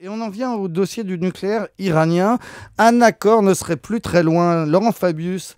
Et on en vient au dossier du nucléaire iranien. Un accord ne serait plus très loin. Laurent Fabius,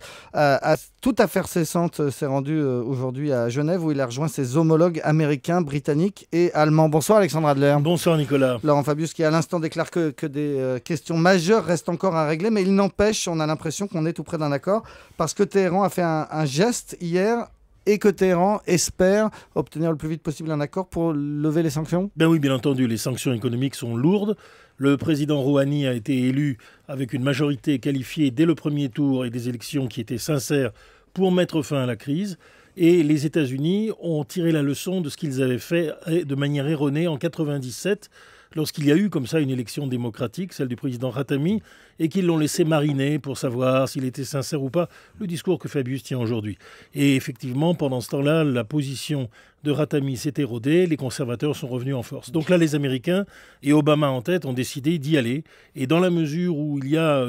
toute affaire cessante, s'est rendu aujourd'hui à Genève où il a rejoint ses homologues américains, britanniques et allemands. Bonsoir Alexandre Adler. Bonsoir Nicolas. Laurent Fabius qui à l'instant déclare que des questions majeures restent encore à régler, mais il n'empêche, on a l'impression qu'on est tout près d'un accord parce que Téhéran a fait un geste hier et que Téhéran espère obtenir le plus vite possible un accord pour lever les sanctions. Ben oui, bien entendu, les sanctions économiques sont lourdes. Le président Rouhani a été élu avec une majorité qualifiée dès le premier tour et des élections qui étaient sincères pour mettre fin à la crise. Et les États-Unis ont tiré la leçon de ce qu'ils avaient fait de manière erronée en 1997, lorsqu'il y a eu comme ça une élection démocratique, celle du président Khatami, et qu'ils l'ont laissé mariner pour savoir s'il était sincère ou pas, le discours que Fabius tient aujourd'hui. Et effectivement, pendant ce temps-là, la position de Khatami s'est érodée, les conservateurs sont revenus en force. Donc là, les Américains, et Obama en tête, ont décidé d'y aller. Et dans la mesure où il y a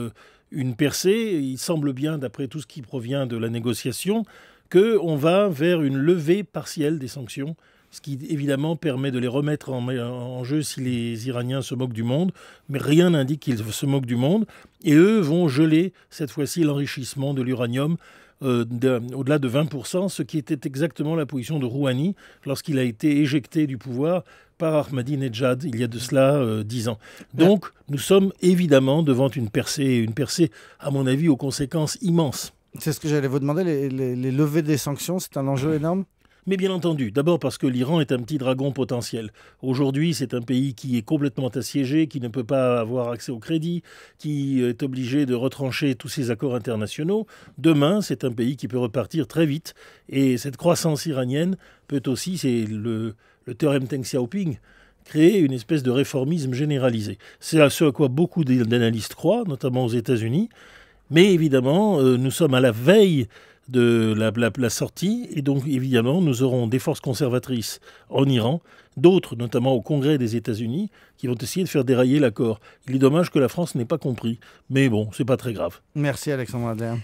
une percée, il semble bien, d'après tout ce qui provient de la négociation, qu'on va vers une levée partielle des sanctions, ce qui évidemment permet de les remettre en jeu si les Iraniens se moquent du monde, mais rien n'indique qu'ils se moquent du monde, et eux vont geler cette fois-ci l'enrichissement de l'uranium au-delà de 20%, ce qui était exactement la position de Rouhani lorsqu'il a été éjecté du pouvoir par Ahmadinejad il y a de cela 10 ans. Donc nous sommes évidemment devant une percée à mon avis aux conséquences immenses. C'est ce que j'allais vous demander, les levées des sanctions, c'est un enjeu énorme ? Mais bien entendu, d'abord parce que l'Iran est un petit dragon potentiel. Aujourd'hui, c'est un pays qui est complètement assiégé, qui ne peut pas avoir accès au crédit, qui est obligé de retrancher tous ses accords internationaux. Demain, c'est un pays qui peut repartir très vite. Et cette croissance iranienne peut aussi, c'est le théorème Deng Xiaoping, créer une espèce de réformisme généralisé. C'est à ce à quoi beaucoup d'analystes croient, notamment aux États-Unis. Mais évidemment, nous sommes à la veille de la sortie, et donc évidemment, nous aurons des forces conservatrices en Iran, d'autres, notamment au Congrès des États-Unis, qui vont essayer de faire dérailler l'accord. Il est dommage que la France n'ait pas compris, mais bon, c'est pas très grave. Merci Alexandre Adler.